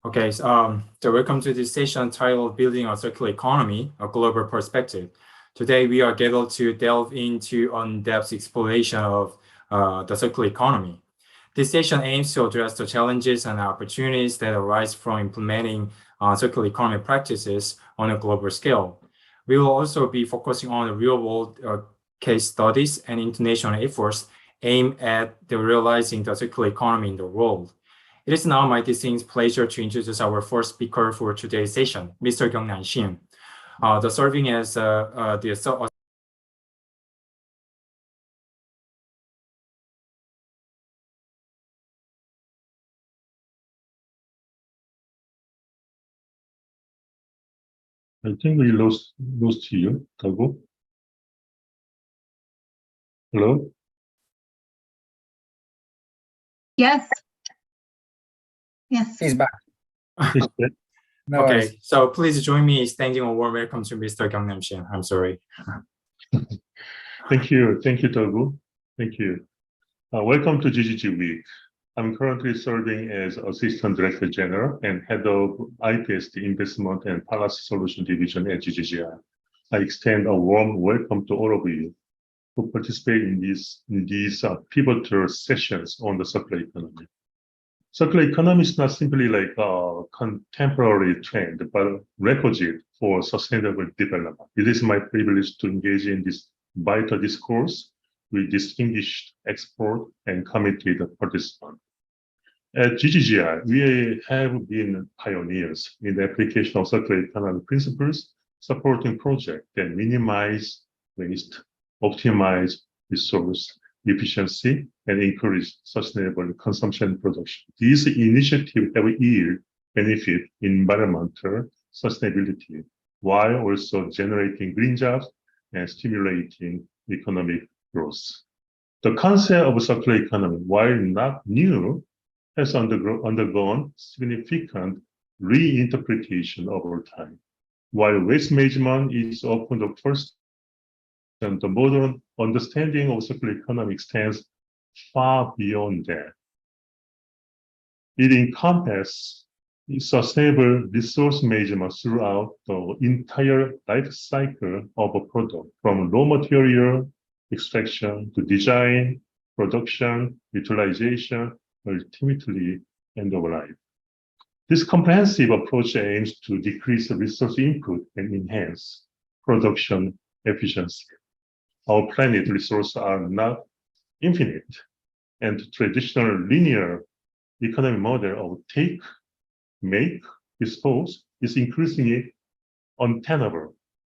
Okay, so welcome to this session titled Building a Circular Economy, a Global Perspective. Today, we are able to delve into in-depth exploration of the circular economy. This session aims to address the challenges and opportunities that arise from implementing circular economy practices on a global scale. We will also be focusing on the real-world case studies and international efforts aimed at realizing the circular economy in the world. It is now my distinct pleasure to introduce our first speaker for today's session, Mr. Kyungnan Shin. Serving as the I think we lost you, Tago. Hello? Yes. Yes. He's back. Is that- No Okay, worries. so please join me in extending a warm welcome to Mr. Kyungnan Shin. I'm sorry. Thank you, Tago. Thank you. Welcome to GGG Week. I'm currently serving as Assistant Director General and Head of IPS, the Investment and Policy Solution Division at GGGI. I extend a warm welcome to all of you who participate in these pivotal sessions on the circular economy. Circular economy is not simply like a contemporary trend, but requisite for sustainable development. It is my privilege to engage in this vital discourse with distinguished expert and committed participants. At GGGI, we have been pioneers in the application of circular economy principles, supporting projects that minimize waste, optimize resource efficiency, and encourage sustainable consumption and production. These initiatives have yield benefit environmental sustainability, while also generating green jobs and stimulating economic growth. The concept of circular economy, while not new, has undergone significant reinterpretation over time. While waste management is often the first, and the modern understanding of circular economy extends far beyond that. It encompasses sustainable resource management throughout the entire life cycle of a product, from raw material extraction to design, production, utilization, ultimately end of life. This comprehensive approach aims to decrease resource input and enhance production efficiency. Our planet resources are not infinite, and the traditional linear economic model of take, make, dispose is increasingly untenable.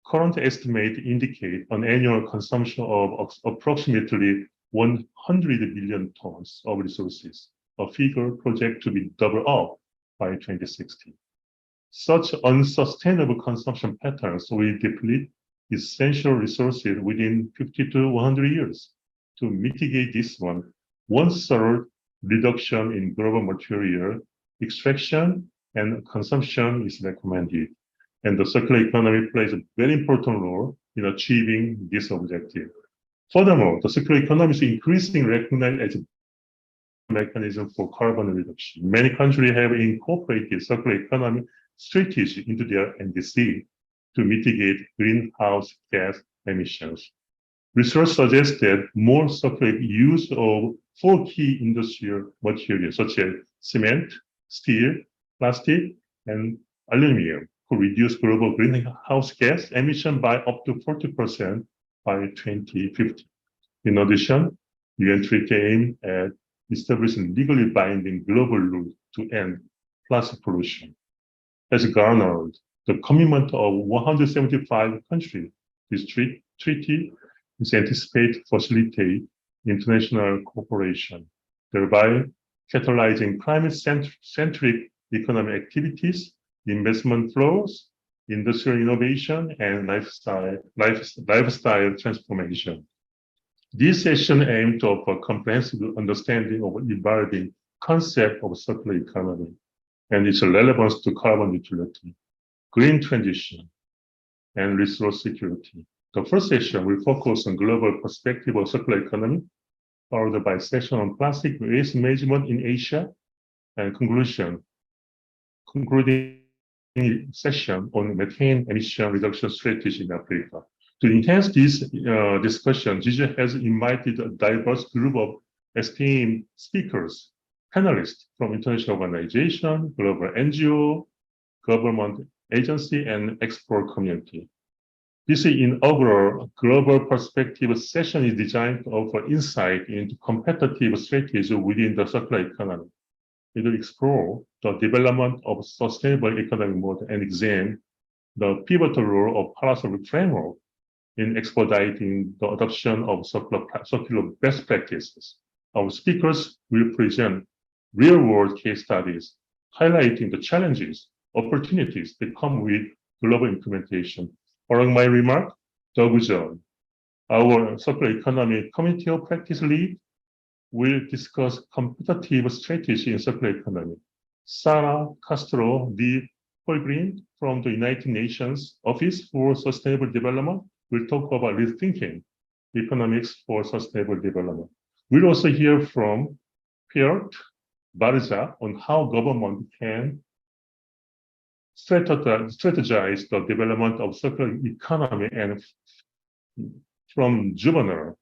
Current estimates indicate an annual consumption of approximately 100 billion tons of resources, a figure projected to be doubled up by 2060. Such unsustainable consumption patterns will deplete essential resources within 50 to 100 years. To mitigate this one-third reduction in global material extraction and consumption is recommended. And the circular economy plays a very important role in achieving this objective. Furthermore, the circular economy is increasingly recognized as a mechanism for carbon reduction. Many countries have incorporated circular economy strategy into their NDC to mitigate greenhouse gas emissions. Research suggests that more circular use of 4 key industrial materials such as cement, steel, plastic, and aluminum could reduce global greenhouse gas emission by up to 40% by 2050. In addition, UN treaty aims at establishing legally binding global rules to end plastic pollution. Has garnered the commitment of 175 countries. This treaty is anticipated to facilitate international cooperation, thereby catalyzing climate-centric economic activities, investment flows, industrial innovation, and lifestyle transformation. This session aims to offer comprehensive understanding of evolving concept of circular economy and its relevance to carbon neutrality, green transition, and resource security. The first session will focus on global perspective of circular economy, followed by a session on plastic waste management in Asia, and conclusion concluding session on methane emission reduction strategy in Africa. To enhance this discussion, GG has invited a diverse group of esteemed speakers, panelists from international organizations, global NGO, government agency, and expert community. This inaugural global perspective session is designed to offer insight into competitive strategies within the circular economy. It will explore the development of sustainable economic model and examine the pivotal role of policy framework in expediting the adoption of circular best practices. Our speakers will present real-world case studies highlighting the challenges, opportunities that come with global implementation. Following my remark, Doug John, our circular economy community of practice lead, will discuss competitive strategy in circular economy. Sarah Castro D. Holgreen from the United Nations Office for Sustainable Development will talk about rethinking economics for sustainable development. We'll also hear from Pierre Barja on how government can strategize the development of circular economy, and from Juvenal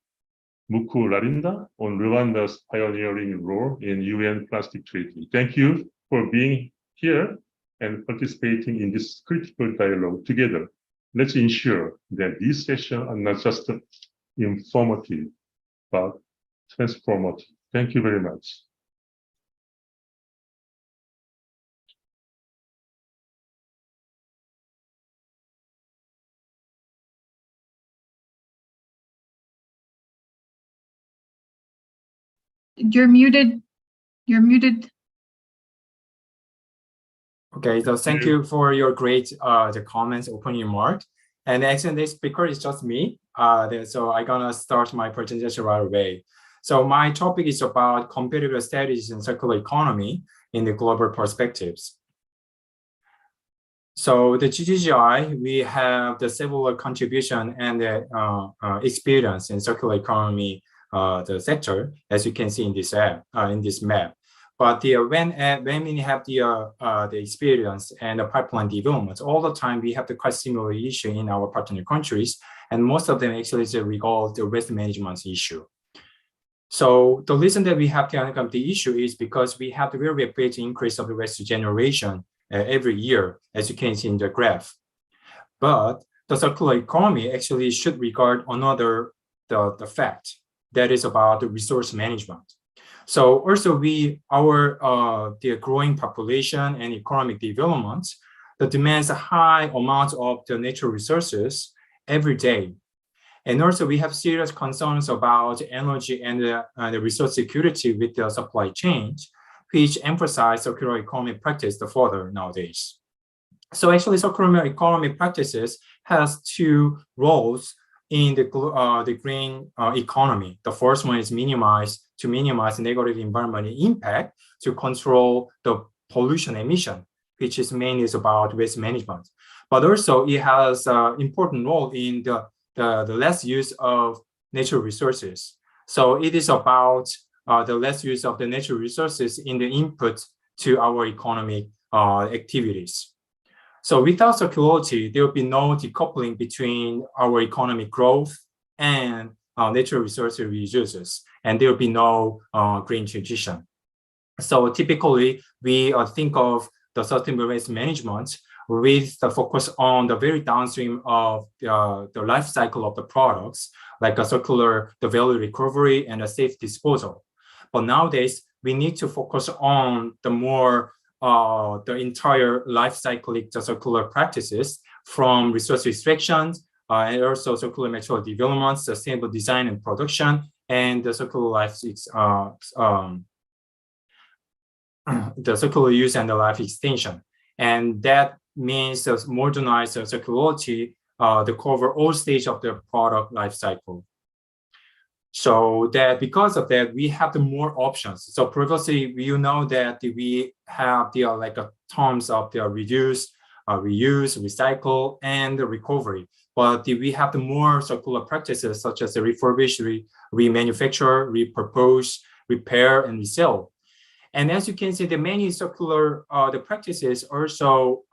Mukularinda on Rwanda's pioneering role in UN Plastic Treaty. Thank you for being here and participating in this critical dialogue together. Let's ensure that these sessions are not just informative, but transformative. Thank you very much. You're muted. You're muted. Okay, so thank you for your great the comments, opening remark. And actually, this speaker is just me. So I'm gonna start my presentation right away. So my topic is about competitive strategies in circular economy in the global perspectives. So the GGGI, we have the several contribution and the experience in circular economy the sector, as you can see in this map. But when we have the experience and the pipeline development, all the time we have the quite similar issue in our partner countries, and most of them actually regard the waste management issue. So the reason that we have to overcome the issue is because we have the very rapid increase of the waste generation every year, as you can see in the graph. But the circular economy actually should regard another the fact that is about the resource management. So also the growing population and economic development that demands a high amount of the natural resources every day. And also we have serious concerns about energy and the resource security with the supply chain, which emphasize circular economy practice further nowadays. So actually circular economy practices has two roles in the green economy. The first one is minimize negative environmental impact to control the pollution emission, which is mainly about waste management. But also it has an important role in the less use of natural resources. So it is about the less use of the natural resources in the input to our economic activities. So without circularity, there will be no decoupling between our economic growth and natural resource reuses, and there will be no green transition. So typically, we think of the sustainable waste management with the focus on the very downstream of the life cycle of the products, like a circular, the value recovery and a safe disposal. But nowadays, we need to focus on the more the entire life cycle, the circular practices from resource extractions and also circular material development, sustainable design and production, and the circular life, the circular use and the life extension. And that means the modernized circularity to cover all stages of the product life cycle. So that because of that, we have the more options. So previously, you know that we have the terms of the reduce, reuse, recycle, and the recovery. But we have the more circular practices such as the refurbish, remanufacture, repurpose, repair, and resell. And as you can see, the many circular the practices also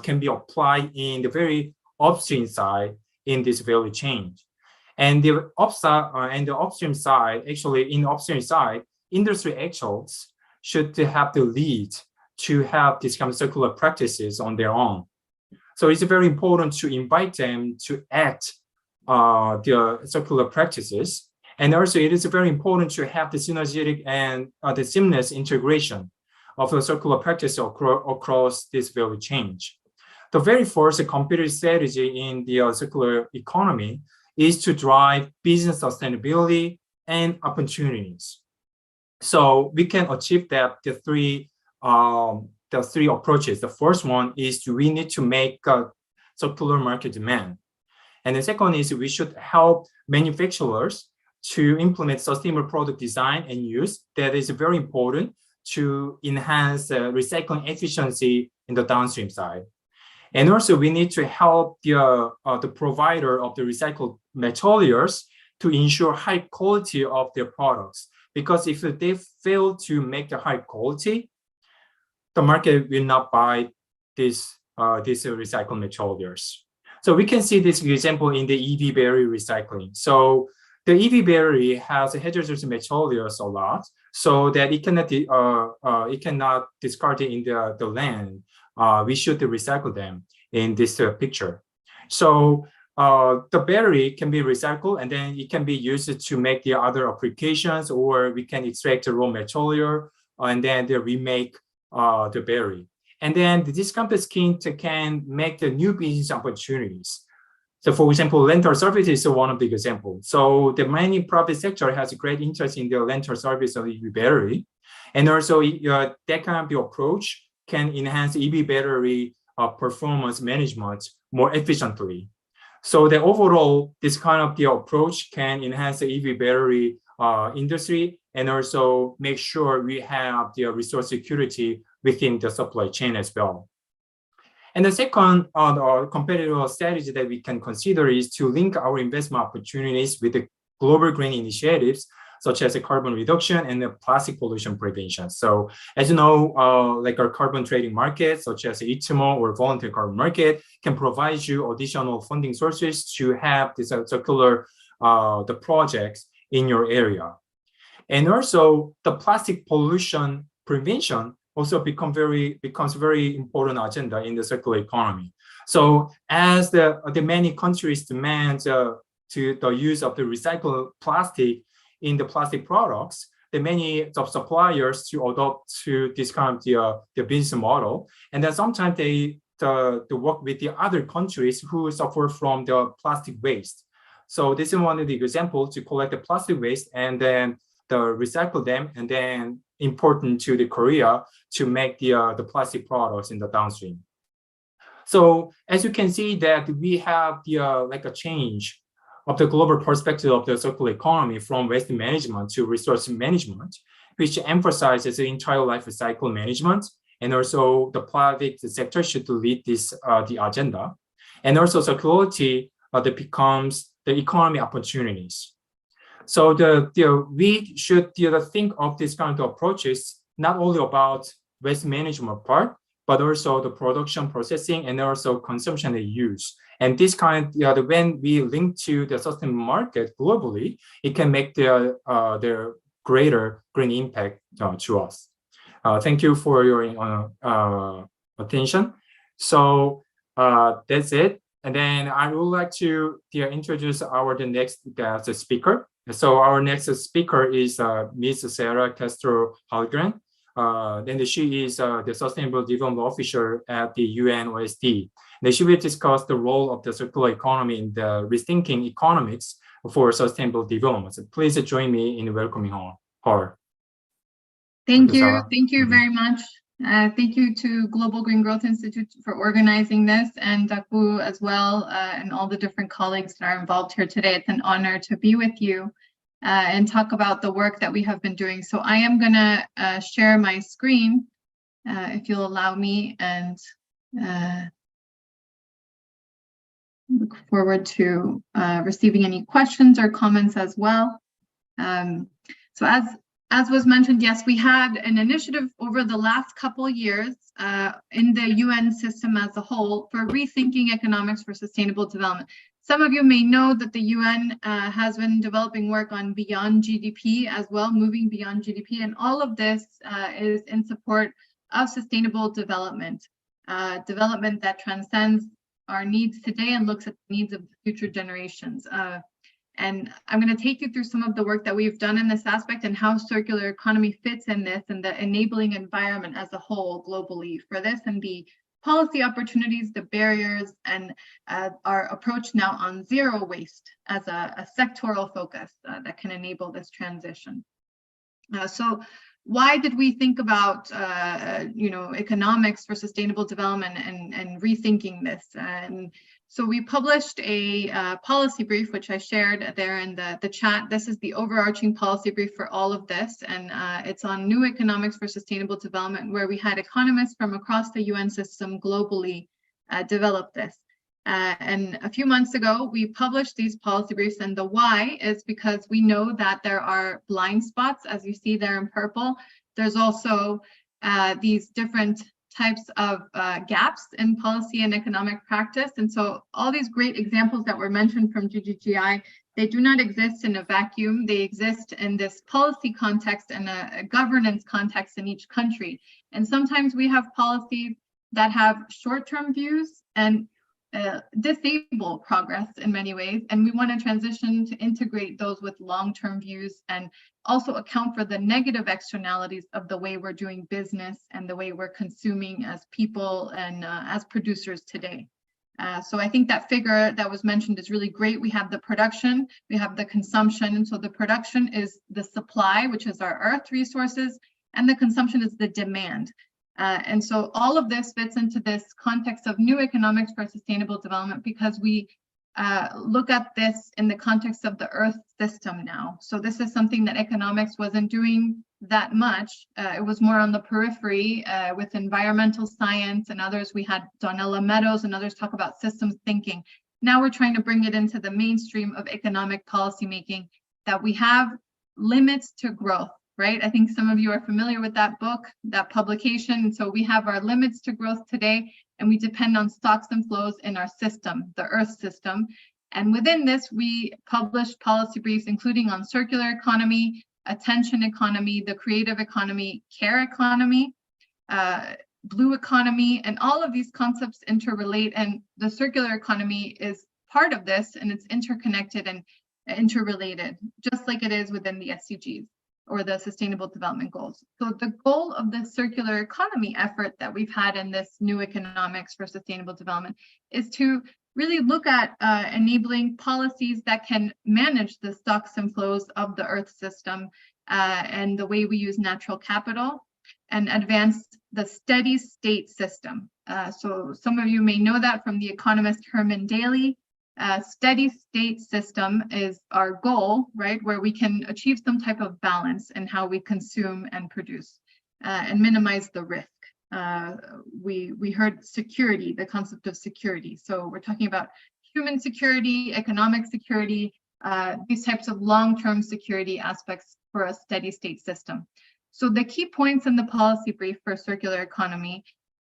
can be applied in the very upstream side in this value chain. And the upside and the upstream side, actually in the upstream side, industry actuals should have the lead to have these kind of circular practices on their own. So it's very important to invite them to act the circular practices. And also it is very important to have the synergetic and the seamless integration of the circular practice across this value chain. The very first competitive strategy in the circular economy is to drive business sustainability and opportunities. So we can achieve that the three approaches. The first one is we need to make circular market demand. And the second is we should help manufacturers to implement sustainable product design and use. That is very important to enhance recycling efficiency in the downstream side. And also we need to help the provider of the recycled materials to ensure high quality of their products. Because if they fail to make the high quality, the market will not buy these recycled materials. So we can see this example in the EV battery recycling. So the EV battery has hazardous materials a lot, so that it cannot discard it in the land. We should recycle them in this picture. So the battery can be recycled, and then it can be used to make the other applications, or we can extract the raw material and then they remake the battery. And then this company can make the new business opportunities. So for example, rental service is one of the examples. So the mining private sector has a great interest in the rental service of EV battery. And also that kind of the approach can enhance EV battery performance management more efficiently. So the overall, this kind of the approach can enhance the EV battery industry and also make sure we have the resource security within the supply chain as well. And the second competitive strategy that we can consider is to link our investment opportunities with the global green initiatives, such as the carbon reduction and the plastic pollution prevention. So as you know, like our carbon trading market, such as ITMO or voluntary carbon market, can provide you additional funding sources to have this circular the projects in your area. And also the plastic pollution prevention also becomes very important agenda in the circular economy. So as the many countries demand to the use of the recycled plastic in the plastic products, the many suppliers to adopt to this kind of the business model, and then sometimes they work with the other countries who suffer from the plastic waste. So this is one of the examples to collect the plastic waste and then recycle them and then import them to the Korea to make the plastic products in the downstream. So as you can see that we have like a change of the global perspective of the circular economy from waste management to resource management, which emphasizes the entire life cycle management, and also the private sector should lead this the agenda, and also circularity that becomes the economy opportunities. So we should think of this kind of approaches not only about waste management part, but also the production, processing, and also consumption and use. And this kind of, when we link to the sustainable market globally, it can make their greater green impact to us. Thank you for your attention. So that's it. And then I would like to introduce the next speaker. So our next speaker is Ms. Sarah Castro Halgren. Then she is the Sustainable Development Officer at the UNOSD. Then she will discuss the role of the circular economy in the rethinking economics for sustainable development. So please join me in welcoming her. Thank you. Thank you very much. Thank you to Global Green Growth Institute for organizing this, and Daku as well, and all the different colleagues that are involved here today. It's an honor to be with you and talk about the work that we have been doing. So I am going to share my screen, if you'll allow me, and look forward to receiving any questions or comments as well. So as was mentioned, yes, we had an initiative over the last couple of years in the UN system as a whole for rethinking economics for sustainable development. Some of you may know that the UN has been developing work on beyond GDP as well, moving beyond GDP, and all of this is in support of sustainable development, development that transcends our needs today and looks at the needs of future generations. And I'm going to take you through some of the work that we've done in this aspect and how circular economy fits in this and the enabling environment as a whole globally for this, and the policy opportunities, the barriers, and our approach now on zero waste as a sectoral focus that can enable this transition. So why did we think about economics for sustainable development and rethinking this? And so we published a policy brief, which I shared there in the chat. This is the overarching policy brief for all of this, and it's on new economics for sustainable development, where we had economists from across the UN system globally develop this. And a few months ago, we published these policy briefs, and the why is because we know that there are blind spots, as you see there in purple. There's also these different types of gaps in policy and economic practice. And so all these great examples that were mentioned from GGGI, they do not exist in a vacuum. They exist in this policy context and a governance context in each country. And sometimes we have policies that have short-term views and disable progress in many ways, and we want to transition to integrate those with long-term views and also account for the negative externalities of the way we're doing business and the way we're consuming as people and as producers today. So I think that figure that was mentioned is really great. We have the production, we have the consumption, and so the production is the supply, which is our earth resources, and the consumption is the demand. And so all of this fits into this context of new economics for sustainable development, because we look at this in the context of the Earth system now. So this is something that economics wasn't doing that much. It was more on the periphery with environmental science and others. We had Donella Meadows and others talk about systems thinking. Now we're trying to bring it into the mainstream of economic policymaking, that we have limits to growth. Right? I think some of you are familiar with that book, that publication. And so we have our limits to growth today, and we depend on stocks and flows in our system, the Earth system. And within this, we published policy briefs, including on circular economy, attention economy, the creative economy, care economy, blue economy, and all of these concepts interrelate. And the circular economy is part of this, and it's interconnected and interrelated, just like it is within the SDGs. Or the Sustainable Development Goals. So the goal of the circular economy effort that we've had in this new economics for sustainable development is to really look at enabling policies that can manage the stocks and flows of the Earth system and the way we use natural capital, and advance the steady state system. So some of you may know that from the economist Herman Daly. Steady state system is our goal, right, where we can achieve some type of balance in how we consume and produce and minimize the risk. We heard security, the concept of security. So we're talking about human security, economic security, these types of long-term security aspects for a steady state system. So the key points in the policy brief for circular economy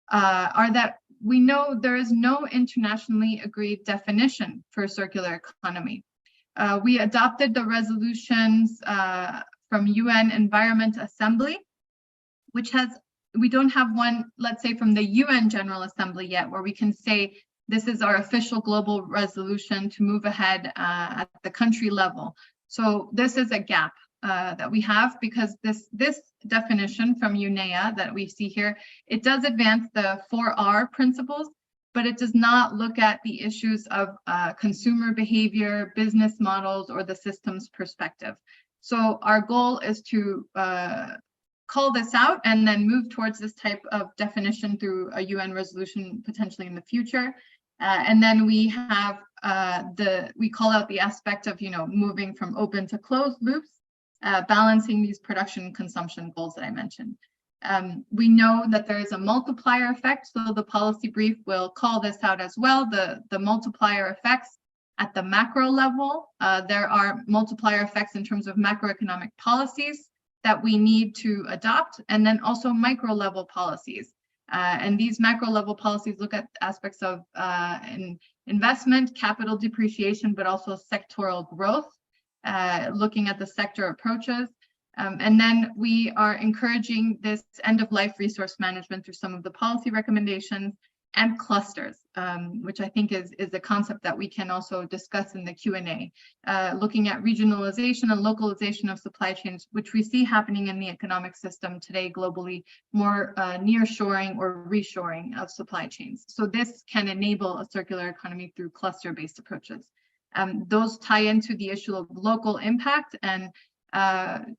are that we know there is no internationally agreed definition for circular economy. We adopted the resolutions from UN Environment Assembly, which we don't have one, let's say, from the UN General Assembly yet, where we can say this is our official global resolution to move ahead at the country level. So this is a gap that we have, because this definition from UNEA that we see here, it does advance the 4R principles, but it does not look at the issues of consumer behavior, business models, or the systems perspective. So our goal is to call this out and then move towards this type of definition through a UN resolution potentially in the future. And then we have we call out the aspect of moving from open to closed loops, balancing these production and consumption goals that I mentioned. We know that there is a multiplier effect, so the policy brief will call this out as well, the multiplier effects at the macro level. There are multiplier effects in terms of macroeconomic policies that we need to adopt, and then also micro level policies. And these macro level policies look at aspects of investment, capital depreciation, but also sectoral growth, looking at the sector approaches. And then we are encouraging this end-of-life resource management through some of the policy recommendations and clusters, which I think is a concept that we can also discuss in the Q&A, looking at regionalization and localization of supply chains, which we see happening in the economic system today globally, more nearshoring or reshoring of supply chains. So this can enable a circular economy through cluster-based approaches. Those tie into the issue of local impact and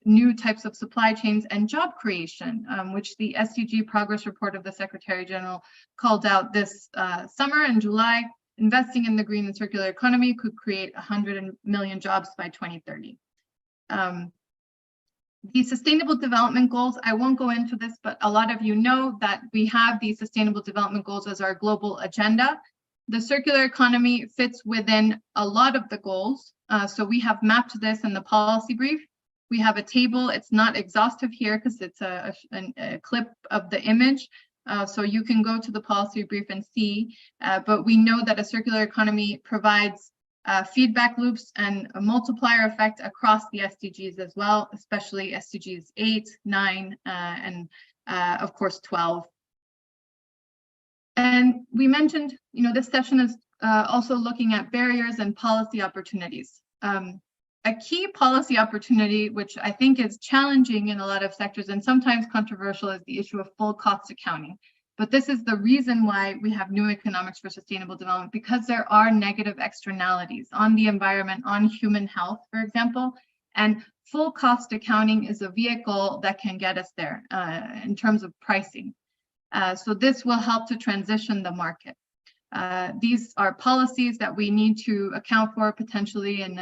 new types of supply chains and job creation, which the SDG progress report of the Secretary General called out this summer in July. Investing in the green and circular economy could create 100 million jobs by 2030. The Sustainable Development Goals, I won't go into this, but a lot of you know that we have these Sustainable Development Goals as our global agenda. The circular economy fits within a lot of the goals. So we have mapped this in the policy brief. We have a table. It's not exhaustive here because it's a clip of the image. So you can go to the policy brief and see, but we know that a circular economy provides feedback loops and a multiplier effect across the SDGs as well, especially SDGs 8, 9, and of course 12. And we mentioned, this session is also looking at barriers and policy opportunities. A key policy opportunity, which I think is challenging in a lot of sectors and sometimes controversial, is the issue of full cost accounting. But this is the reason why we have new economics for sustainable development, because there are negative externalities on the environment, on human health, for example, and full cost accounting is a vehicle that can get us there in terms of pricing. So this will help to transition the market. These are policies that we need to account for potentially in,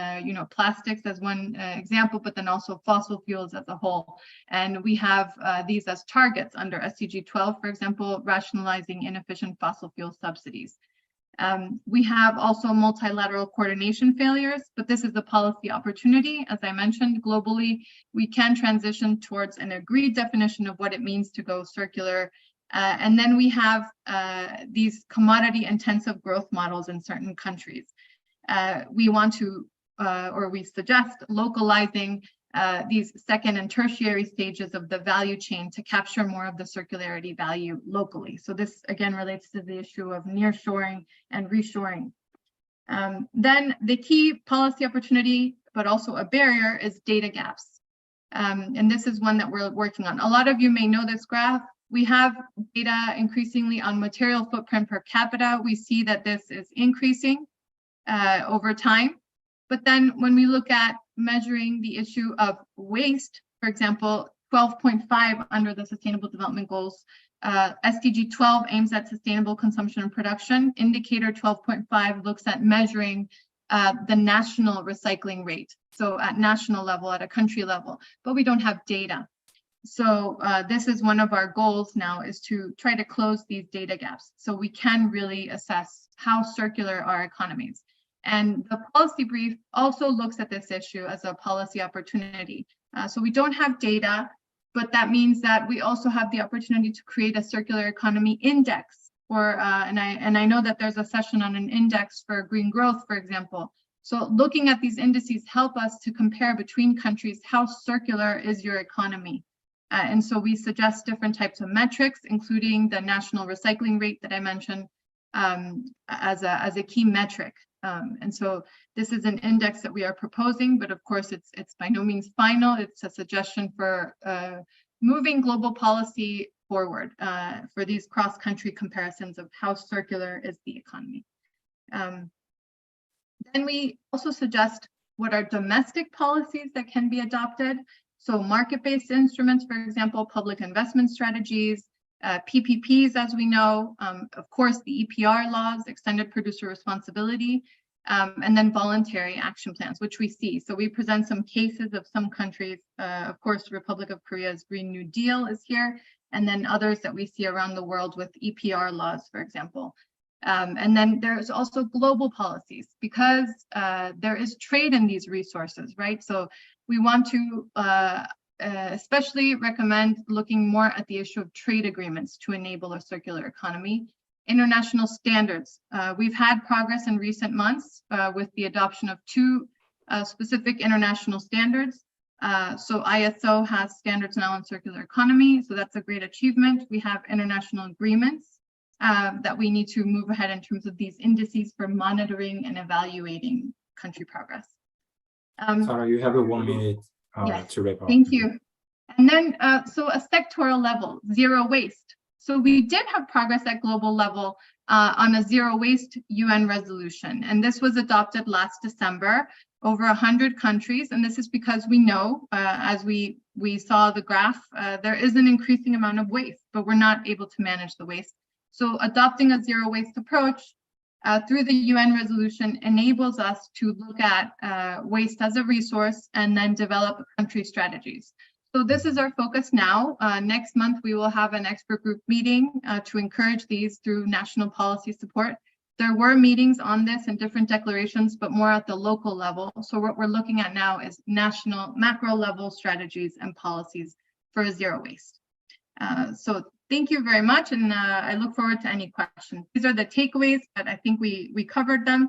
plastics as one example, but then also fossil fuels as a whole. And we have these as targets under SDG 12, for example, rationalizing inefficient fossil fuel subsidies. We have also multilateral coordination failures, but this is a policy opportunity. As I mentioned, globally, we can transition towards an agreed definition of what it means to go circular. And then we have these commodity intensive growth models in certain countries. We want to, or we suggest localizing these second and tertiary stages of the value chain to capture more of the circularity value locally. So this again relates to the issue of nearshoring and reshoring. Then the key policy opportunity, but also a barrier, is data gaps. And this is one that we're working on. A lot of you may know this graph. We have data increasingly on material footprint per capita. We see that this is increasing over time. But then when we look at measuring the issue of waste, for example, 12.5 under the Sustainable Development Goals, SDG 12 aims at sustainable consumption and production. Indicator 12.5 looks at measuring the national recycling rate. So at national level, at a country level, but we don't have data. So this is one of our goals now, is to try to close these data gaps so we can really assess how circular our economies. And the policy brief also looks at this issue as a policy opportunity. So we don't have data, but that means that we also have the opportunity to create a circular economy index. And I know that there's a session on an index for green growth, for example. So looking at these indices help us to compare between countries, how circular is your economy? And so we suggest different types of metrics, including the national recycling rate that I mentioned as a key metric. And so this is an index that we are proposing, but of course it's by no means final. It's a suggestion for moving global policy forward for these cross-country comparisons of how circular is the economy. Then we also suggest what are domestic policies that can be adopted. So market-based instruments, for example, public investment strategies, PPPs, as we know, of course, the EPR laws, extended producer responsibility, and then voluntary action plans, which we see. So we present some cases of some countries. Of course, Republic of Korea's Green New Deal is here, and then others that we see around the world with EPR laws, for example. And then there's also global policies, because there is trade in these resources, right? So we want to especially recommend looking more at the issue of trade agreements to enable a circular economy. International standards. We've had progress in recent months with the adoption of two specific international standards. So ISO has standards now on circular economy, so that's a great achievement. We have international agreements that we need to move ahead in terms of these indices for monitoring and evaluating country progress. Sarah, you have 1 minute Yes, to wrap up. Thank you. And then, so a sectoral level, zero waste. So we did have progress at global level on a zero waste UN resolution, and this was adopted last December, over 100 countries. And this is because we know, as we saw the graph, there is an increasing amount of waste, but we're not able to manage the waste. So adopting a zero waste approach through the UN resolution enables us to look at waste as a resource and then develop country strategies. So this is our focus now. Next month, we will have an expert group meeting to encourage these through national policy support. There were meetings on this and different declarations, but more at the local level. So what we're looking at now is national macro level strategies and policies for zero waste. So thank you very much. And I look forward to any questions. These are the takeaways, but I think we covered them.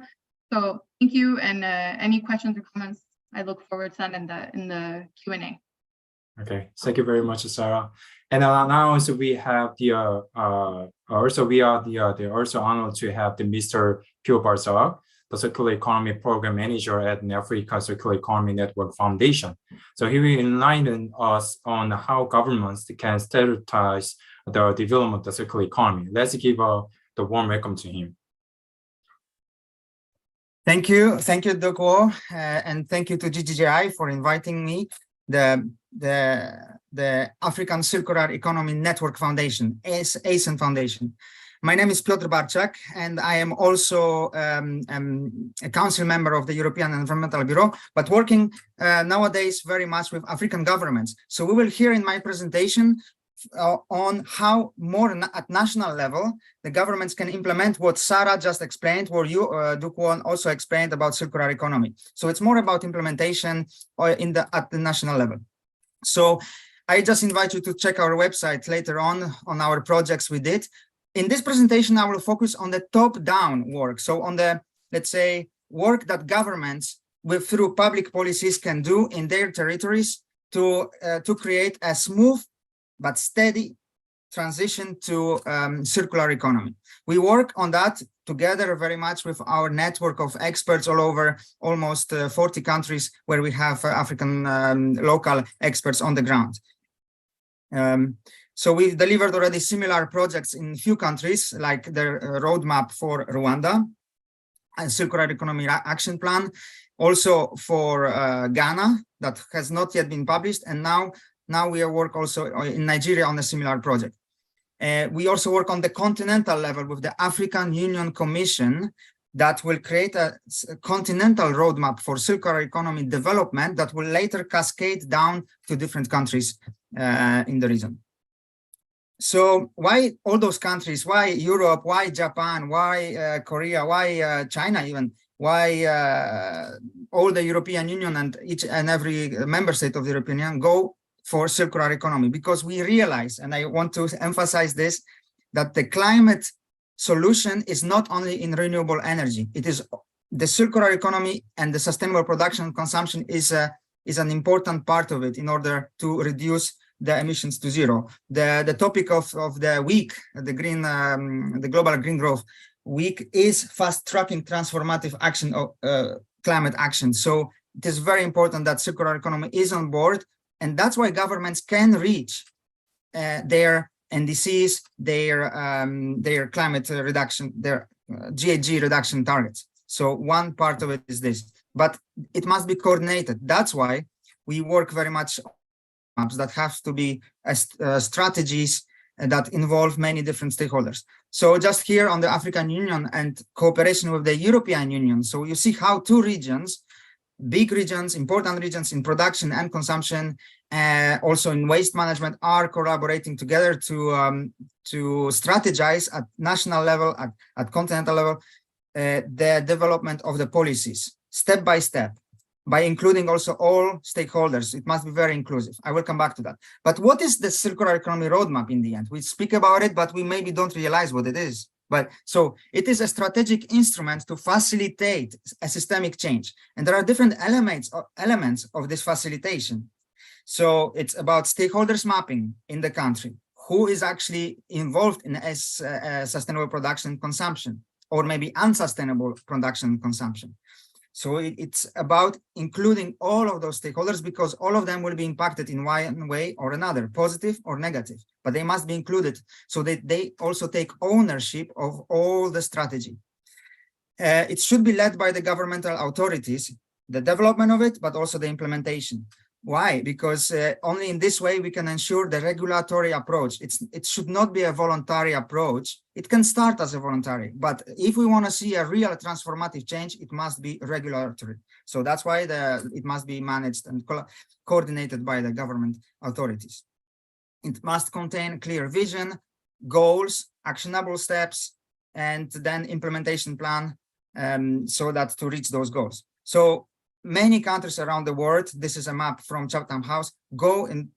So thank you. And any questions or comments, I look forward to that in the Q&A. Okay, thank you very much, Sarah. And now also we have the also we are the also honored to have the Mr. Pio Barzag, the Circular Economy Program Manager at the Africa Circular Economy Network Foundation. So he will enlighten us on how governments can strategize the development of the circular economy. Let's give the warm welcome to him. Thank you, Doug Wo, and thank you to GGGI for inviting me. The African Circular Economy Network Foundation, ACEN Foundation. My name is Piotr Barczak, and I am also a council member of the European Environmental Bureau, but working nowadays very much with African governments. So we will hear in my presentation on how more at national level the governments can implement what Sarah just explained, or you, Duc Wo, also explained about circular economy. So it's more about implementation at the national level. So I just invite you to check our website later on our projects we did. In this presentation, I will focus on the top-down work. So on the, let's say, work that governments through public policies can do in their territories to create a smooth but steady transition to circular economy. We work on that together very much with our network of experts all over almost 40 countries where we have African local experts on the ground. So we've delivered already similar projects in few countries, like the roadmap for Rwanda and circular economy action plan, also for Ghana, that has not yet been published, and now we work also in Nigeria on a similar project. We also work on the continental level with the African Union Commission that will create a continental roadmap for circular economy development that will later cascade down to different countries in the region. So why all those countries? Why Europe? Why Japan? Why Korea? Why China even? Why all the European Union and each and every member state of the European Union go for circular economy? Because we realize, and I want to emphasize this, that the climate solution is not only in renewable energy. It is the circular economy, and the sustainable production and consumption is an important part of it in order to reduce the emissions to zero. The topic of the week, the Global Green Growth Week, is fast tracking transformative action of climate action. So it is very important that circular economy is on board. And that's why governments can reach their NDCs, their climate reduction, their GHG reduction targets. So one part of it is this, but it must be coordinated. That's why we work very much on maps that have to be strategies that involve many different stakeholders. So just here on the African Union and cooperation with the European Union. So you see how two regions, big regions, important regions in production and consumption, also in waste management, are collaborating together to strategize at national level, at continental level, the development of the policies, step by step. by including also all stakeholders. It must be very inclusive. I will come back to that. But what is the circular economy roadmap in the end? We speak about it, but we maybe don't realize what it is. But so it is a strategic instrument to facilitate a systemic change. And there are different elements of this facilitation. So it's about stakeholders mapping in the country. Who is actually involved in sustainable production and consumption, or maybe unsustainable production and consumption. So it's about including all of those stakeholders, because all of them will be impacted in one way or another, positive or negative, but they must be included so that they also take ownership of all the strategy. It should be led by the governmental authorities, the development of it, but also the implementation. Why? Because only in this way we can ensure the regulatory approach. It should not be a voluntary approach. It can start as a voluntary, but if we want to see a real transformative change, it must be regulatory. So that's why it must be managed and coordinated by the government authorities. It must contain clear vision, goals, actionable steps, and then implementation plan so that to reach those goals. So many countries around the world, this is a map from Chatham House, go and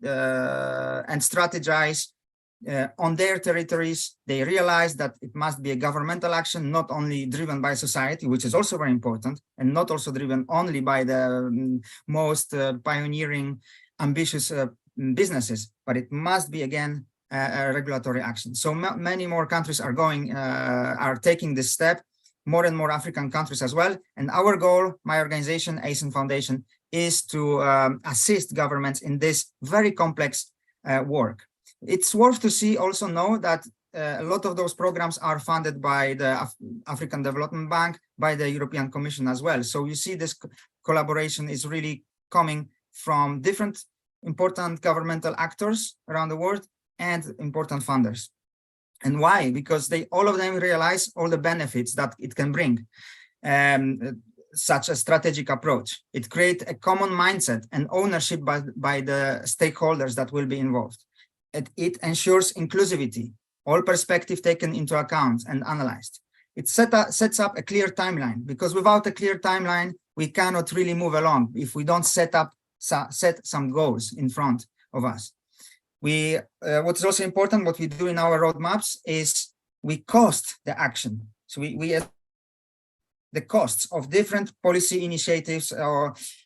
strategize on their territories. They realize that it must be a governmental action, not only driven by society, which is also very important, and not also driven only by the most pioneering, ambitious businesses, but it must be, again, a regulatory action. So many more countries are taking this step, more and more African countries as well. And our goal, my organization, ASEAN Foundation, is to assist governments in this very complex work. It's worth to also know that a lot of those programs are funded by the African Development Bank, by the European Commission as well. So you see this collaboration is really coming from different important governmental actors around the world and important funders. And why? Because all of them realize all the benefits that it can bring, such a strategic approach. It creates a common mindset and ownership by the stakeholders that will be involved. It ensures inclusivity, all perspective taken into account and analyzed. It sets up a clear timeline, because without a clear timeline, we cannot really move along if we don't set some goals in front of us. What is also important, what we do in our roadmaps is we cost the action. So we the costs of different policy initiatives,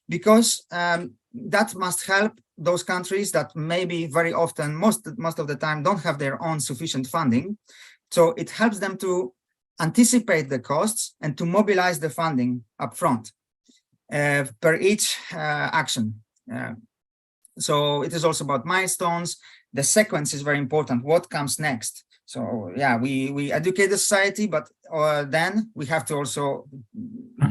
because that must help those countries that maybe very often, most of the time, don't have their own sufficient funding. So it helps them to anticipate the costs and to mobilize the funding upfront per each action. So it is also about milestones. The sequence is very important. What comes next? So yeah, we educate the society, but then we have to also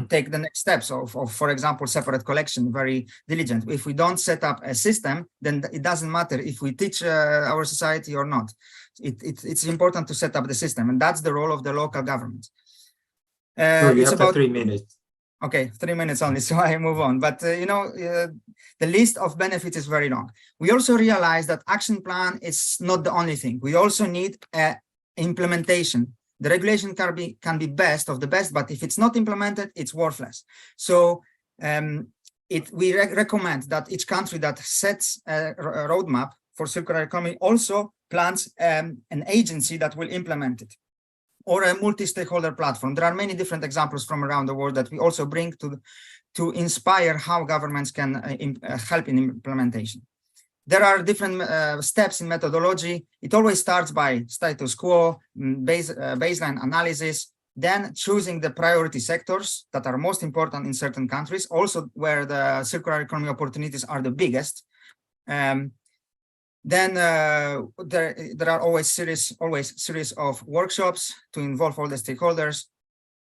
take the next steps of, for example, separate collection, very diligent. If we don't set up a system, then it doesn't matter if we teach our society or not. It's important to set up the system, and that's the role of the local government. So you have about 3 minutes. Okay, 3 minutes only, so I move on. But, the list of benefits is very long. We also realize that action plan is not the only thing. We also need implementation. The regulation can be best of the best, but if it's not implemented, it's worthless. So we recommend that each country that sets a roadmap for circular economy also plans an agency that will implement it, or a multi-stakeholder platform. There are many different examples from around the world that we also bring to inspire how governments can help in implementation. There are different steps in methodology. It always starts by status quo, baseline analysis, then choosing the priority sectors that are most important in certain countries, also where the circular economy opportunities are the biggest. Then there are always series of workshops to involve all the stakeholders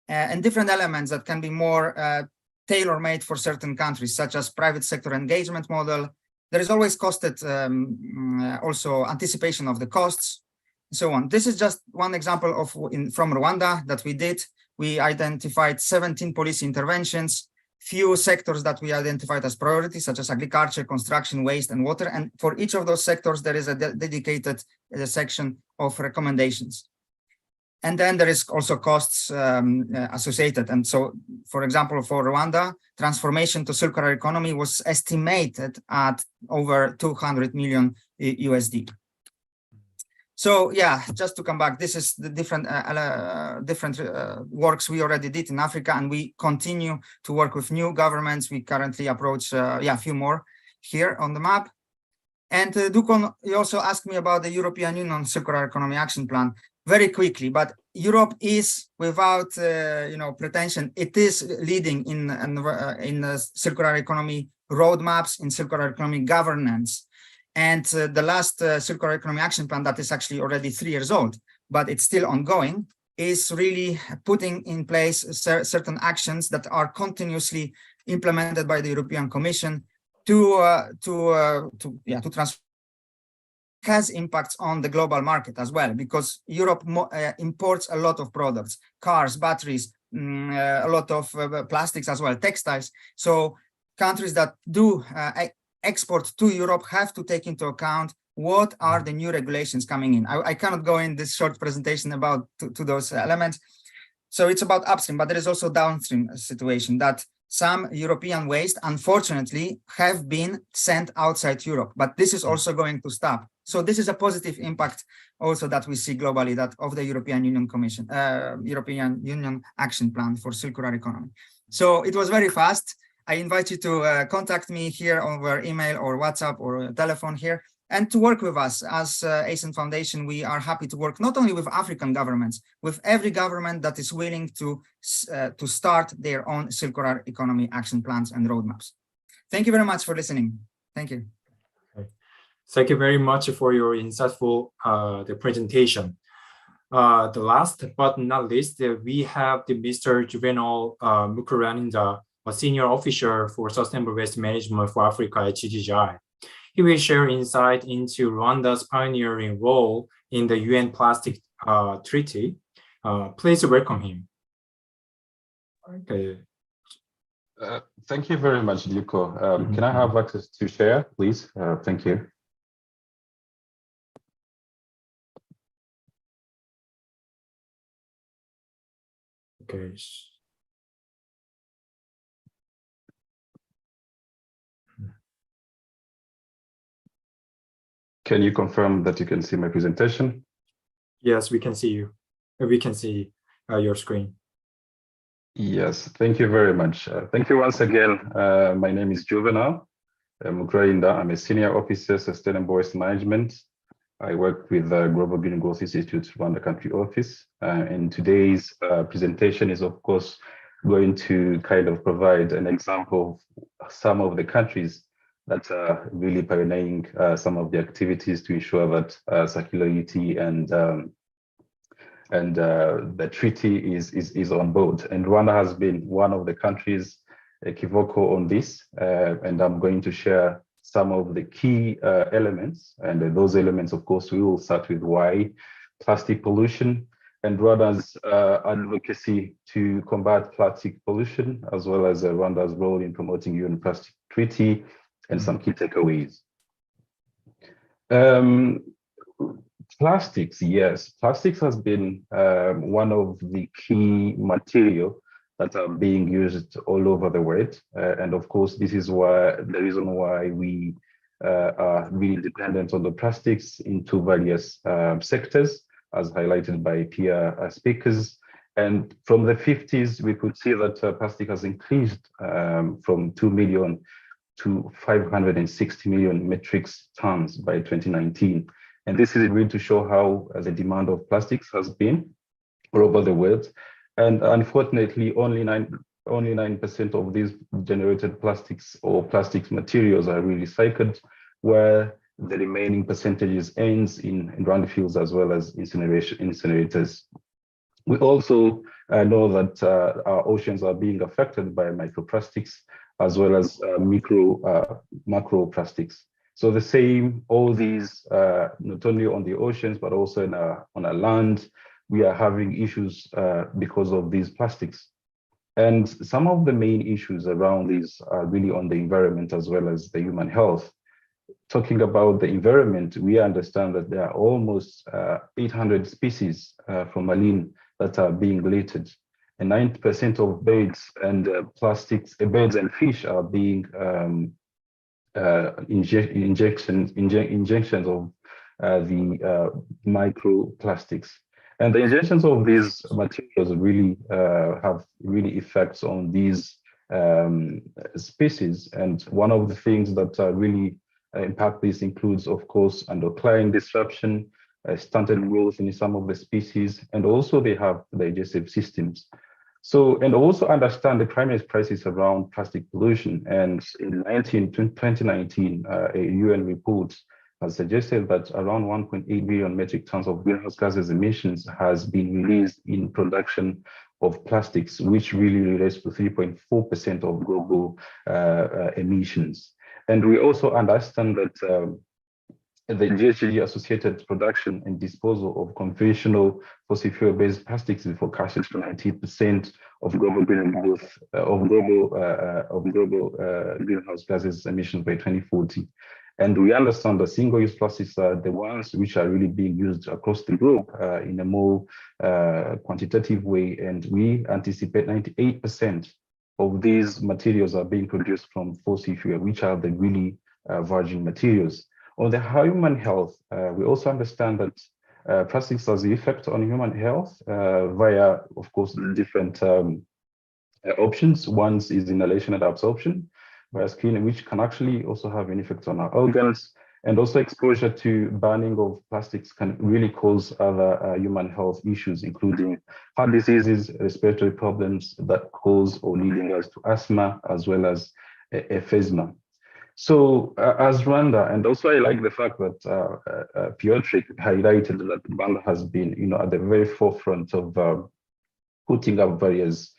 and different elements that can be more tailor-made for certain countries, such as private sector engagement model. There is always costed also anticipation of the costs, and so on. This is just one example from Rwanda that we did. We identified 17 policy interventions, few sectors that we identified as priorities, such as agriculture, construction, waste, and water. And for each of those sectors, there is a dedicated section of recommendations. And then there is also costs associated. And so, for example, for Rwanda, transformation to circular economy was estimated at over 200 million USD. So yeah, just to come back, this is the different works we already did in Africa, and we continue to work with new governments. We currently approach a few more here on the map. And Dukon, you also asked me about the European Union Circular Economy Action Plan. Very quickly, but Europe is, without pretension, it is leading in circular economy roadmaps, in circular economy governance. And the last circular economy action plan, that is actually already 3 years old, but it's still ongoing, is really putting in place certain actions that are continuously implemented by the European Commission to transform. Has impacts on the global market as well, because Europe imports a lot of products, cars, batteries, a lot of plastics as well, textiles. So countries that do export to Europe have to take into account what are the new regulations coming in. I cannot go in this short presentation about to those elements. So it's about upstream, but there is also downstream situation that some European waste, unfortunately, have been sent outside Europe, but this is also going to stop. So this is a positive impact also that we see globally, that of the European Union Commission, European Union Action Plan for Circular Economy. So it was very fast. I invite you to contact me here over email or WhatsApp or telephone here, and to work with us. As ACEN Foundation, we are happy to work not only with African governments, with every government that is willing to start their own circular economy action plans and roadmaps. Thank you very much for listening. Thank you. Thank you very much for your insightful the presentation. The last but not least, we have the Mr. Juvenal Mukuraninda, a senior officer for sustainable waste management for Africa at GGI. He will share insight into Rwanda's pioneering role in the UN Plastic Treaty. Please welcome him. Okay. Thank you very much, Duko. Can I have access to share, please? Thank you. Okay. Can you confirm that you can see my presentation? Yes, we can see you. We can see your screen. Yes, thank you very much. Thank you once again. My name is Juvenal Mukuraninda. I'm a senior officer, sustainable waste management. I work with the Global Green Growth Institute Rwanda country office. And today's presentation is, of course, going to kind of provide an example of some of the countries that are really pioneering some of the activities to ensure that circularity and the treaty is on board. And Rwanda has been one of the countries equivocal on this, and I'm going to share some of the key elements. And those elements, of course, we will start with why plastic pollution and Rwanda's advocacy to combat plastic pollution, as well as Rwanda's role in promoting UN Plastic Treaty, and some key takeaways. Plastics, yes. Plastics has been one of the key material that are being used all over the world. And of course, this is why the reason why we are really dependent on the plastics into various sectors, as highlighted by peer speakers. And from the 50s, we could see that plastic has increased from 2 million to 560 million metric tons by 2019. And this is really to show how the demand of plastics has been all over the world. And unfortunately, only 9% of these generated plastics or plastics materials are really recycled, where the remaining percentages ends in landfills as well as incinerators. We also know that our oceans are being affected by microplastics as well as macroplastics. So the same, all these, not only on the oceans, but also on our land, we are having issues because of these plastics. And some of the main issues around these are really on the environment as well as the human health. talking about the environment, we understand that there are almost 800 species from marine that are being deleted, and 90% of birds and birds and fish are being injections of the microplastics. And the injections of these materials really have effects on these species. And one of the things that really impact this includes, of course, endocrine disruption, stunted growth in some of the species, and also they have digestive systems. So, and also understand the primary crisis around plastic pollution. And in 2019, a UN report has suggested that around 1.8 billion metric tons of greenhouse gases emissions has been released in production of plastics, which really relates to 3.4% of global emissions. And we also understand that the GHG associated production and disposal of conventional fossil fuel-based plastics is forecasted to 90% of global greenhouse gases emissions by 2040. And we understand that single-use plastics are the ones which are really being used across the globe in a more quantitative way. And we anticipate 98% of these materials are being produced from fossil fuel, which are the really virgin materials. On the human health, we also understand that plastics has the effect on human health via, of course, different options. One is inhalation and absorption via skin, which can actually also have an effect on our organs. And also exposure to burning of plastics can really cause other human health issues, including heart diseases, respiratory problems that cause or leading us to asthma, as well as emphysema. So as Rwanda, and also I like the fact that Piotr highlighted that Rwanda has been, at the very forefront of putting up various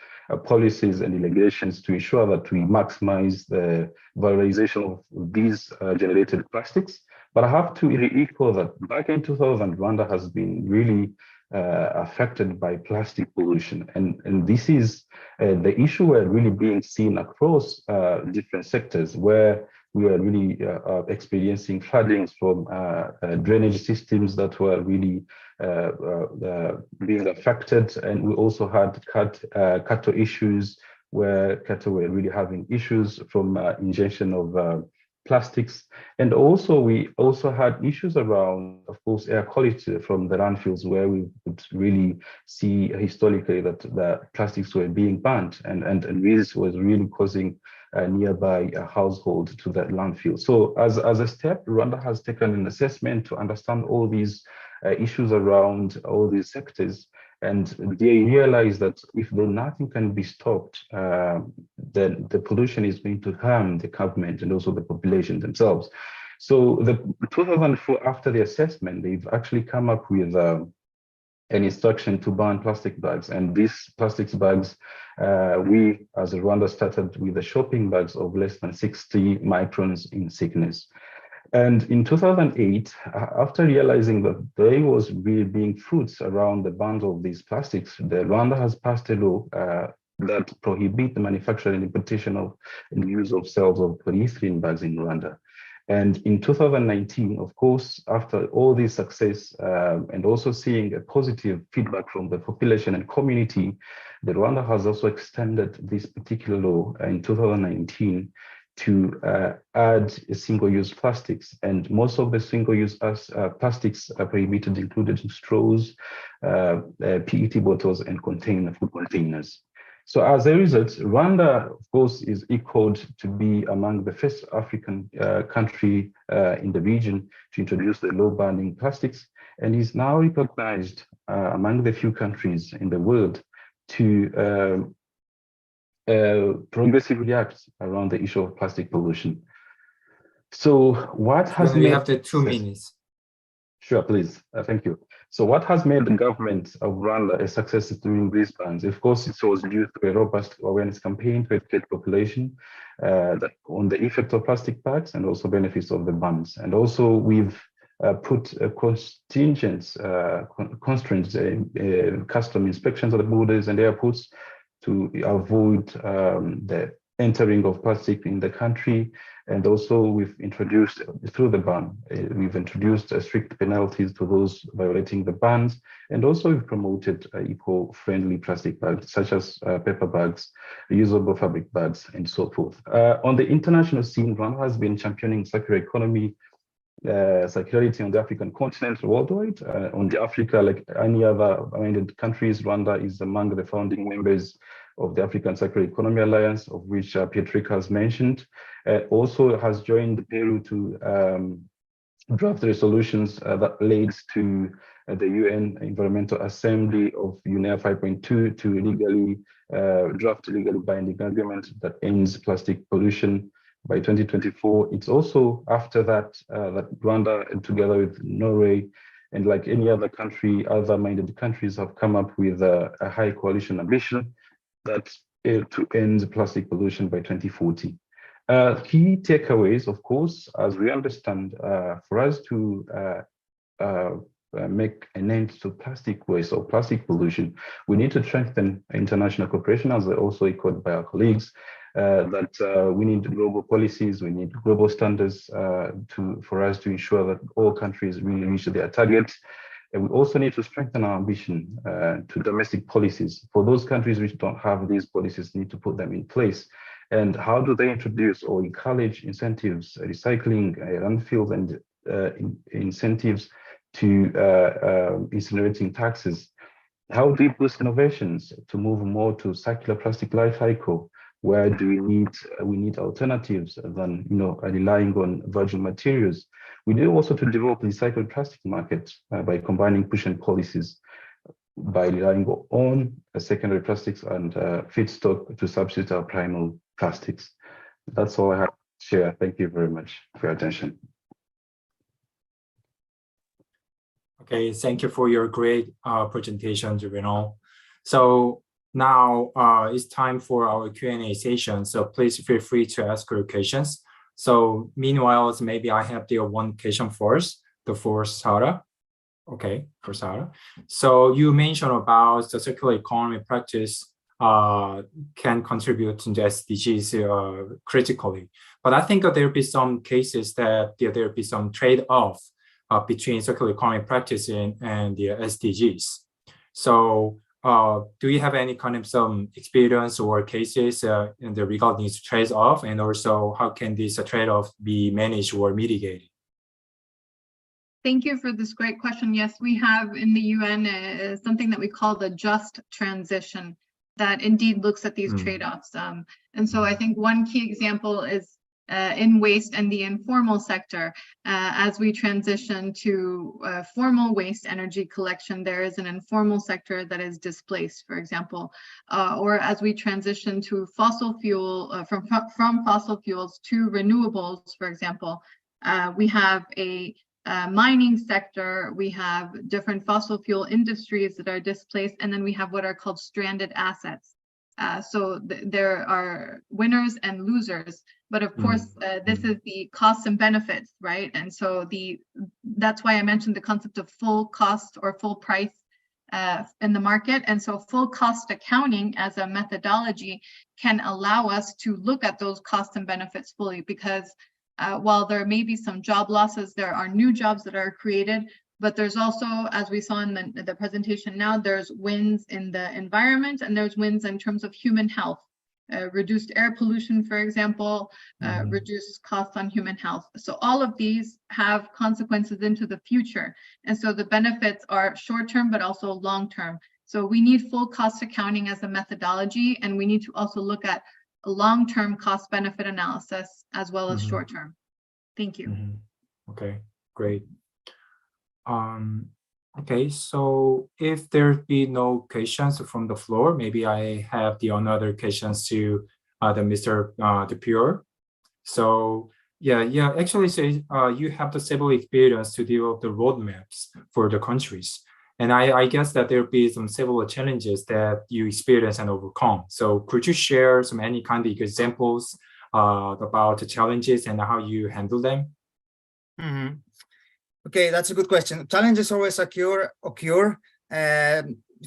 policies and regulations to ensure that we maximize the valorization of these generated plastics. But I have to echo that back in 2000, Rwanda has been really affected by plastic pollution. And this is the issue we're really being seen across different sectors, where we are really experiencing floodings from drainage systems that were really being affected. And we also had cattle issues, where cattle were really having issues from injection of plastics. And also we also had issues around, of course, air quality from the landfills, where we could really see historically that the plastics were being banned, and this was really causing a nearby household to that landfill. So as a step, Rwanda has taken an assessment to understand all these issues around all these sectors. And they realize that if nothing can be stopped, then the pollution is going to harm the government and also the population themselves. So the 2004, after the assessment, they've actually come up with an instruction to ban plastic bags. And these plastic bags, we as Rwanda started with the shopping bags of less than 60 microns in thickness. And in 2008, after realizing that there was really being fruits around the bans of these plastics, Rwanda has passed a law that prohibits the manufacture and importation of and use of cells of polyethylene bags in Rwanda. And in 2019, of course, after all this success and also seeing a positive feedback from the population and community, Rwanda has also extended this particular law in 2019 to add single-use plastics. And most of the single-use plastics are prohibited, included straws, PET bottles, and food containers. So as a result, Rwanda, of course, is equaled to be among the first African country in the region to introduce the law banning plastics, and is now recognized among the few countries in the world to progressively act around the issue of plastic pollution. So what has made... You have the 2 minutes. Sure, please. Thank you. So what has made the government of Rwanda a success during these bans? Of course, it was due to a robust awareness campaign to educate the population on the effect of plastic bags and also benefits of the bans. And also we've put constraints, custom inspections at the borders and airports to avoid the entering of plastic in the country. And also we've introduced, through the ban, we've introduced strict penalties to those violating the bans. And also we've promoted eco-friendly plastic bags, such as paper bags, reusable fabric bags, and so forth. On the international scene, Rwanda has been championing circular economy, circularity on the African continent worldwide. On the Africa, like any other minded countries, Rwanda is among the founding members of the African Circular Economy Alliance, of which Patrick has mentioned. Also has joined Peru to draft resolutions that leads to the UN Environmental Assembly of UNEA 5.2 to legally draft legally binding agreement that ends plastic pollution by 2024. It's also after that that Rwanda, together with Norway and like any other country, other minded countries, have come up with a high coalition ambition that to end plastic pollution by 2040. Key takeaways, of course, as we understand, for us to make an end to plastic waste or plastic pollution, we need to strengthen international cooperation, as also echoed by our colleagues, that we need global policies, we need global standards for us to ensure that all countries really reach their targets. And we also need to strengthen our ambition to domestic policies. For those countries which don't have these policies, need to put them in place. And how do they introduce or encourage incentives, recycling, landfills, and incentives to incinerating taxes? How do we boost innovations to move more to circular plastic life cycle? Where do we need alternatives than relying on virgin materials? We need also to develop the recycled plastic market by combining push and policies, by relying on secondary plastics and feedstock to substitute our primary plastics. That's all I have to share. Thank you very much for your attention. Okay, thank you for your great presentation, Juvenal. So now it's time for our Q&A session. So please feel free to ask your questions. So meanwhile, maybe I have the one question first, for Sarah. Okay, for Sarah. So you mentioned about the circular economy practice can contribute to the SDGs critically. But I think that there'll be some cases that there'll be some trade-off between circular economy practice and the SDGs. So do you have any kind of some experience or cases in the regarding this trade-off, and also how can this trade-off be managed or mitigated? Thank you for this great question. Yes, we have in the UN something that we call the just transition that indeed looks at these trade-offs. And so I think one key example is in waste and the informal sector. As we transition to formal waste energy collection, there is an informal sector that is displaced, for example, or as we transition to fossil fuel, from fossil fuels to renewables, for example, we have a mining sector, we have different fossil fuel industries that are displaced, and then we have what are called stranded assets. So there are winners and losers, but of course, this is the costs and benefits, right? And so that's why I mentioned the concept of full cost or full price in the market. And so full cost accounting as a methodology can allow us to look at those costs and benefits fully, because while there may be some job losses, there are new jobs that are created, but there's also, as we saw in the presentation now, there's wins in the environment and there's wins in terms of human health, reduced air pollution, for example, reduced costs on human health. So all of these have consequences into the future. And so the benefits are short-term, but also long-term. So we need full cost accounting as a methodology, and we need to also look at long-term cost benefit analysis as well as short-term. Thank you. Okay, great. Okay, so if there be no questions from the floor, maybe I have the another questions to the Mr. DePure. So yeah, actually, so you have the several experience to develop the roadmaps for the countries. And I guess that there'll be some several challenges that you experience and overcome. So could you share some any kind of examples about the challenges and how you handle them? Okay, that's a good question. Challenges always occur.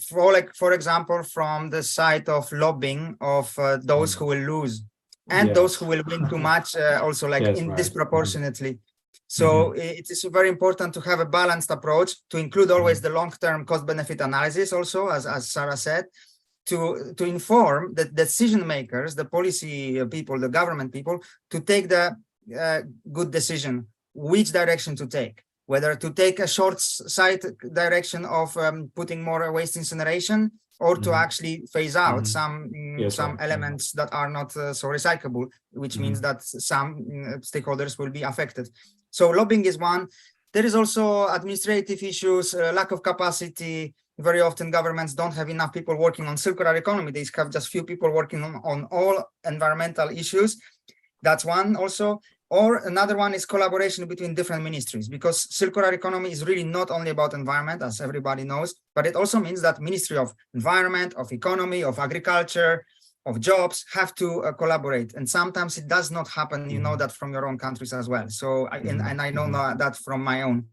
For example, from the side of lobbying of those who will lose. and Yes. those who will win too much also like Yes, in right. disproportionately. So it is very important to have a balanced approach, to include always the long-term cost-benefit analysis also, as Sarah said, to inform the decision makers, the policy people, the government people, to take the good decision, which direction to take, whether to take a short-sight direction of putting more waste incineration, or to actually phase out some elements that are not so recyclable, which means that some stakeholders will be affected. So lobbying is one. There is also administrative issues, lack of capacity. Very often governments don't have enough people working on circular economy. They have just few people working on all environmental issues. That's one also. Or another one is collaboration between different ministries, because circular economy is really not only about environment, as everybody knows, but it also means that Ministry of Environment, of Economy, of Agriculture, of Jobs have to collaborate. And sometimes it does not happen, you know that from your own countries as well. So, and I know that from my own.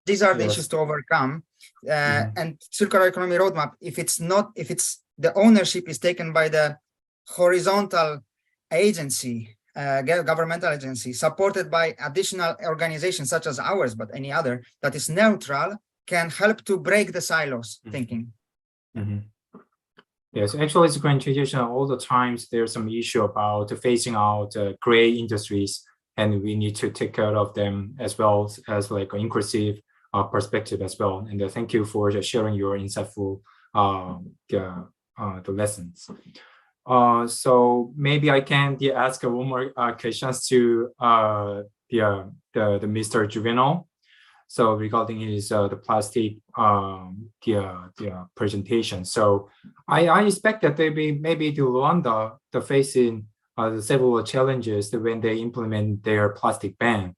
These are the issues to overcome. And circular economy roadmap, if it's the ownership is taken by the horizontal agency, governmental agency, supported by additional organizations such as ours, but any other that is neutral, can help to break the silos thinking. Yes, actually, it's green transition. All the times there's some issue about phasing out gray industries, and we need to take care of them as well as like an inclusive perspective as well. And thank you for sharing your insightful the lessons. So maybe I can ask one more questions to the Mr. Juvenal. So regarding his the plastic presentation. So I expect that maybe the Rwanda facing several challenges when they implement their plastic ban,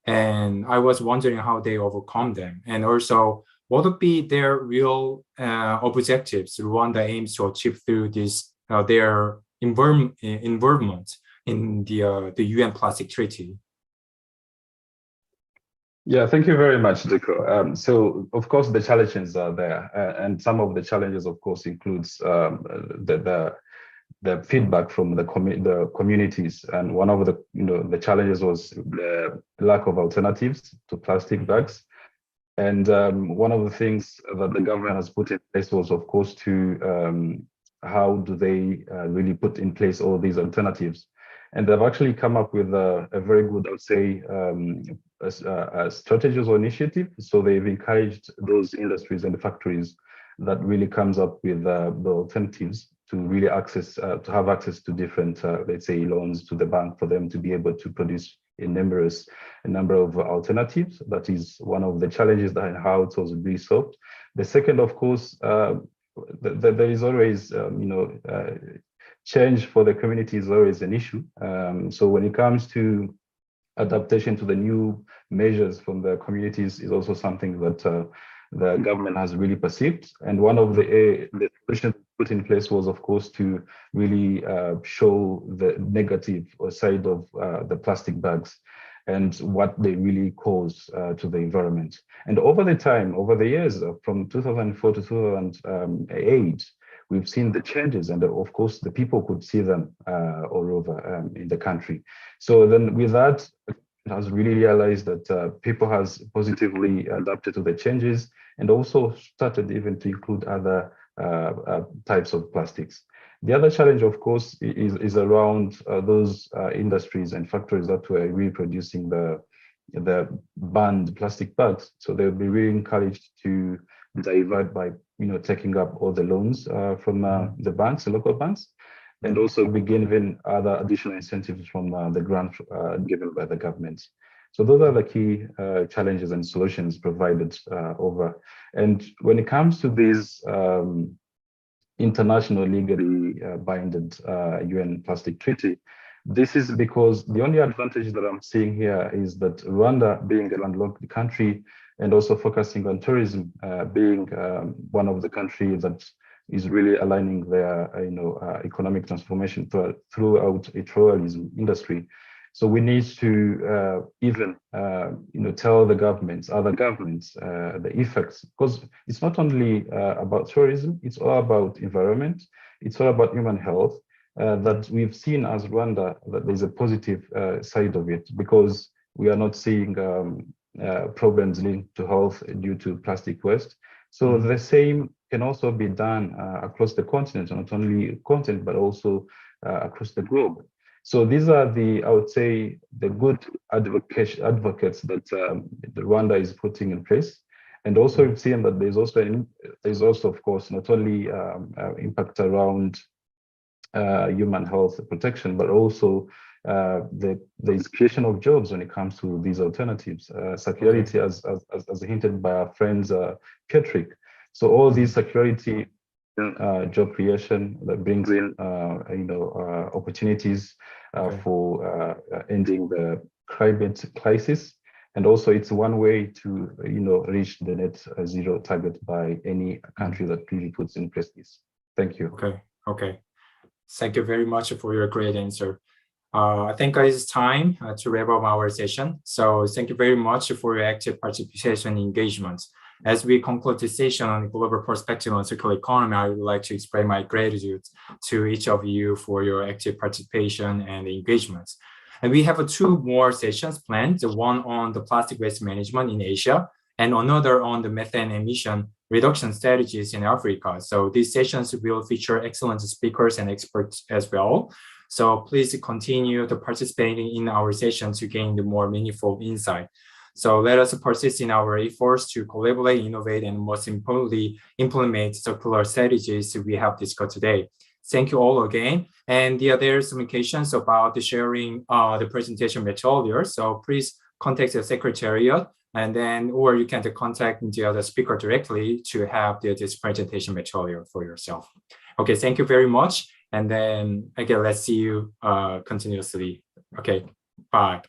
and I was wondering how they overcome them, and also what would be their real objectives Rwanda aims to achieve through this their involvement in the UN Plastic Treaty. Yeah, thank you very much, Diko. So, of course, the challenges are there, and some of the challenges, of course, includes the feedback from the communities. And one of the challenges was the lack of alternatives to plastic bags. And one of the things that the government has put in place was, of course, to how do they really put in place all these alternatives. And they've actually come up with a very good, I would say, strategies or initiative. So they've encouraged those industries and factories that really comes up with the alternatives to really have access to different, let's say, loans to the bank for them to be able to produce a number of alternatives. That is one of the challenges that how it was really solved. The second, of course, there is always, change for the community is always an issue. So when it comes to adaptation to the new measures from the communities is also something that the government has really perceived. And one of the solutions put in place was, of course, to really show the negative side of the plastic bags and what they really cause to the environment. And over the years, from 2004 to 2008, we've seen the changes, and of course, the people could see them all over in the country. So then with that, it has really realized that people has positively adapted to the changes and also started even to include other types of plastics. The other challenge, of course, is around those industries and factories that were reproducing the banned plastic bags. So they'll be really encouraged to divert by taking up all the loans from the banks, the local banks, and also be given other additional incentives from the grant given by the government. So those are the key challenges and solutions provided over. And when it comes to these international legally binded UN Plastic Treaty, this is because the only advantage that I'm seeing here is that Rwanda, being a landlocked country and also focusing on tourism, being one of the countries that is really aligning their economic transformation throughout a tourism industry. So we need to even tell the governments, other governments, the effects, because it's not only about tourism, it's all about environment, it's all about human health, that we've seen as Rwanda that there's a positive side of it, because we are not seeing problems linked to health due to plastic waste. So the same can also be done across the continent, not only continent, but also across the globe. So these are I would say, the good advocates that Rwanda is putting in place. And also we've seen that there's also, of course, not only impact around human health protection, but also the creation of jobs when it comes to these alternatives, security, as hinted by our friends Patrick. So all these security, job creation that brings in opportunities for ending the climate crisis, and also it's one way to reach the net zero target by any country that really puts in place this. Thank you. Okay. Thank you very much for your great answer. I think it's time to wrap up our session. So thank you very much for your active participation and engagement. As we conclude this session on global perspective on circular economy, I would like to express my gratitude to each of you for your active participation and engagement. And we have 2 more sessions planned, the one on the plastic waste management in Asia, and another on the methane emission reduction strategies in Africa. So these sessions will feature excellent speakers and experts as well. So please continue to participating in our session to gain the more meaningful insight. So let us persist in our efforts to collaborate, innovate, and most importantly, implement circular strategies we have discussed today. Thank you all again. And there's some communications about the sharing the presentation material. So please contact the secretariat, and then, or you can contact the other speaker directly to have this presentation material for yourself. Okay, thank you very much. And then again, let's see you continuously. Okay, bye.